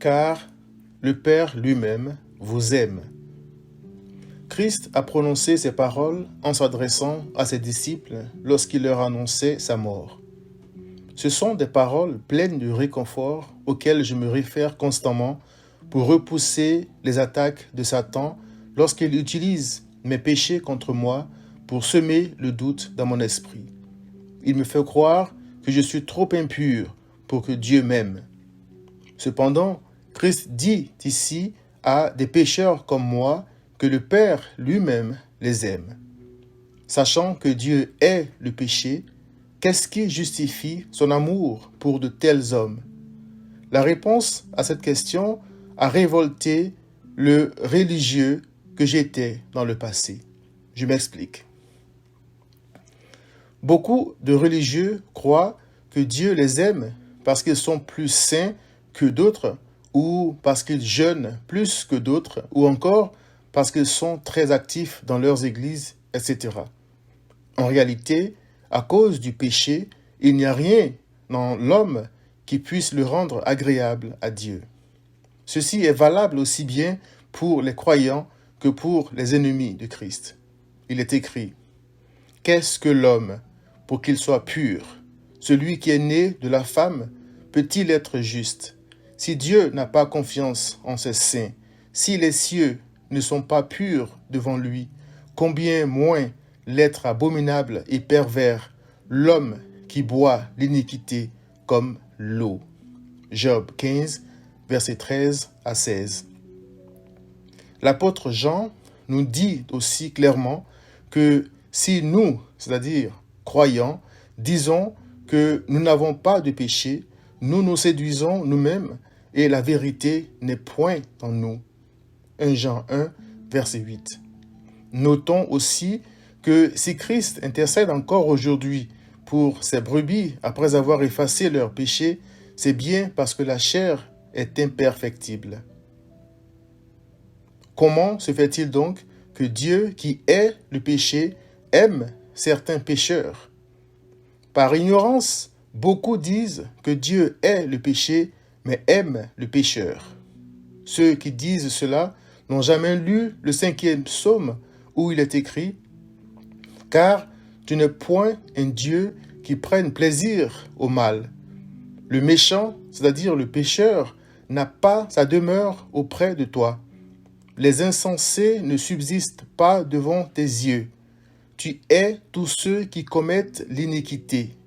car le Père lui-même vous aime. Christ a prononcé ces paroles en s'adressant à ses disciples lorsqu'il leur annonçait sa mort. Ce sont des paroles pleines de réconfort auxquelles je me réfère constamment pour repousser les attaques de Satan lorsqu'il utilise mes péchés contre moi pour semer le doute dans mon esprit. Il me fait croire que je suis trop impur pour que Dieu m'aime. Cependant, Christ dit ici à des pécheurs comme moi que le Père lui-même les aime. Sachant que Dieu hait le péché, qu'est-ce qui justifie son amour pour de tels hommes? La réponse à cette question a révolté le religieux que j'étais dans le passé. Je m'explique. Beaucoup de religieux croient que Dieu les aime parce qu'ils sont plus saints que d'autres, ou parce qu'ils jeûnent plus que d'autres, ou encore parce qu'ils sont très actifs dans leurs églises, etc. En réalité, à cause du péché, il n'y a rien dans l'homme qui puisse le rendre agréable à Dieu. Ceci est valable aussi bien pour les croyants que pour les ennemis de Christ. Il est écrit: « Qu'est-ce que l'homme pour qu'il soit pur? Celui qui est né de la femme peut-il être juste? Si Dieu n'a pas confiance en ses saints, si les cieux ne sont pas purs devant lui, combien moins l'être abominable et pervers, l'homme qui boit l'iniquité comme l'eau. » Job 15, versets 13 à 16. L'apôtre Jean nous dit aussi clairement que si nous, c'est-à-dire croyants, disons que nous n'avons pas de péché, nous nous séduisons nous-mêmes et la vérité n'est point en nous. 1 Jean 1, verset 8. Notons aussi que si Christ intercède encore aujourd'hui pour ses brebis après avoir effacé leurs péchés, c'est bien parce que la chair est imperfectible. Comment se fait-il donc que Dieu, qui hait le péché, aime certains pécheurs? Par ignorance, beaucoup disent que Dieu hait le péché, mais aime le pécheur. Ceux qui disent cela n'ont jamais lu le 5e psaume où il est écrit: « Car tu n'es point un Dieu qui prenne plaisir au mal. Le méchant, c'est-à-dire le pécheur, n'a pas sa demeure auprès de toi. Les insensés ne subsistent pas devant tes yeux. Tu hais tous ceux qui commettent l'iniquité.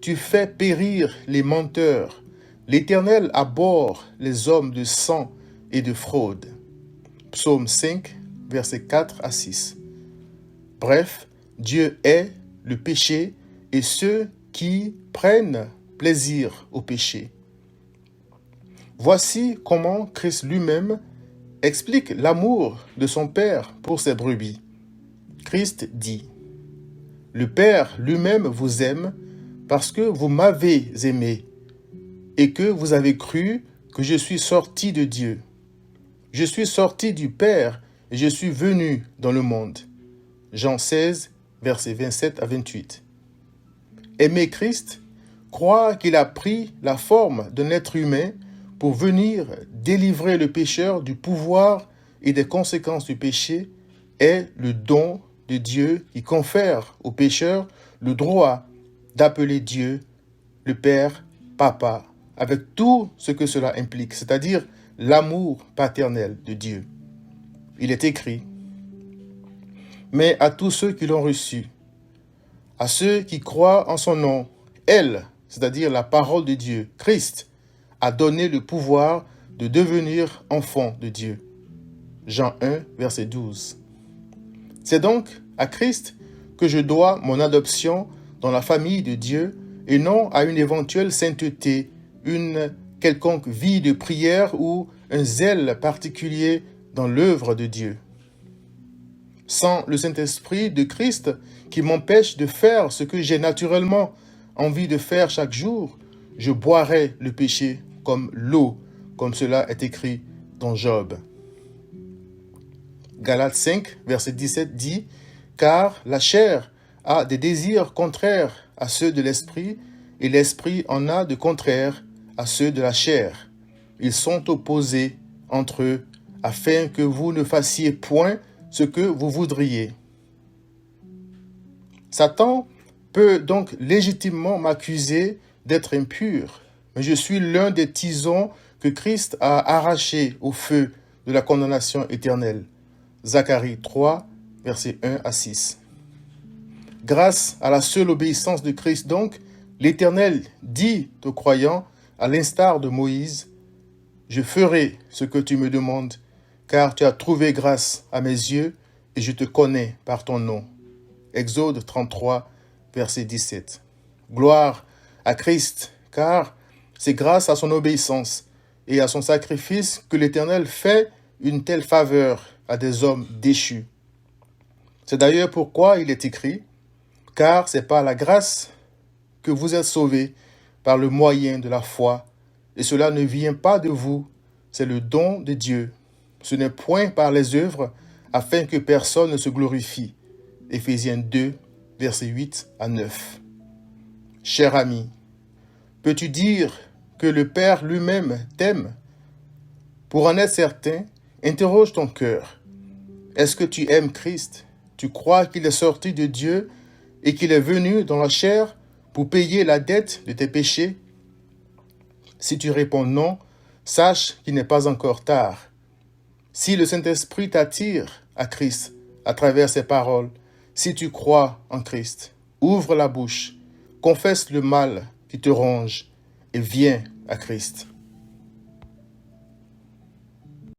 Tu fais périr les menteurs. L'Éternel abhorre les hommes de sang et de fraude. » Psaume 5, versets 4 à 6. Bref, Dieu hait le péché et ceux qui prennent plaisir au péché. Voici comment Christ lui-même explique l'amour de son Père pour ses brebis. Christ dit: « Le Père lui-même vous aime parce que vous m'avez aimé et que vous avez cru que je suis sorti de Dieu. Je suis sorti du Père et je suis venu dans le monde. » Jean 16, versets 27 à 28. Aimer Christ, croire qu'il a pris la forme d'un être humain pour venir délivrer le pécheur du pouvoir et des conséquences du péché, est le don de Dieu qui confère au pécheur le droit d'appeler Dieu le Père, Papa, avec tout ce que cela implique, c'est-à-dire l'amour paternel de Dieu. Il est écrit: « Mais à tous ceux qui l'ont reçu, à ceux qui croient en son nom, elle, c'est-à-dire la parole de Dieu, Christ, a donné le pouvoir de devenir enfant de Dieu. » Jean 1, verset 12. C'est donc à Christ que je dois mon adoption dans la famille de Dieu et non à une éventuelle sainteté, une quelconque vie de prière ou un zèle particulier dans l'œuvre de Dieu. Sans le Saint-Esprit de Christ qui m'empêche de faire ce que j'ai naturellement envie de faire chaque jour, je boirai le péché comme l'eau, comme cela est écrit dans Job. Galates 5, verset 17 dit: « Car la chair a des désirs contraires à ceux de l'esprit, et l'esprit en a de contraires à ceux de la chair. ils sont opposés entre eux, afin que vous ne fassiez point ce que vous voudriez. Satan peut donc légitimement m'accuser d'être impur, mais je suis l'un des tisons que Christ a arrachés au feu de la condamnation éternelle. Zacharie 3, versets 1 à 6. Grâce à la seule obéissance de Christ donc, l'Éternel dit aux croyants, à l'instar de Moïse, « Je ferai ce que tu me demandes, car tu as trouvé grâce à mes yeux et je te connais par ton nom. » Exode 33, verset 17. Gloire à Christ, car c'est grâce à son obéissance et à son sacrifice que l'Éternel fait une telle faveur à des hommes déchus. C'est d'ailleurs pourquoi il est écrit, « Car c'est par la grâce que vous êtes sauvés par le moyen de la foi, et cela ne vient pas de vous, c'est le don de Dieu. Ce n'est point par les œuvres, afin que personne ne se glorifie. » Éphésiens 2, versets 8 à 9. Cher ami, peux-tu dire que le Père lui-même t'aime? Pour en être certain, interroge ton cœur. Est-ce que tu aimes Christ? Tu crois qu'il est sorti de Dieu et qu'il est venu dans la chair pour payer la dette de tes péchés? Si tu réponds non, sache qu'il n'est pas encore tard. Si le Saint-Esprit t'attire à Christ à travers ses paroles, si tu crois en Christ, ouvre la bouche, confesse le mal qui te ronge et viens à Christ.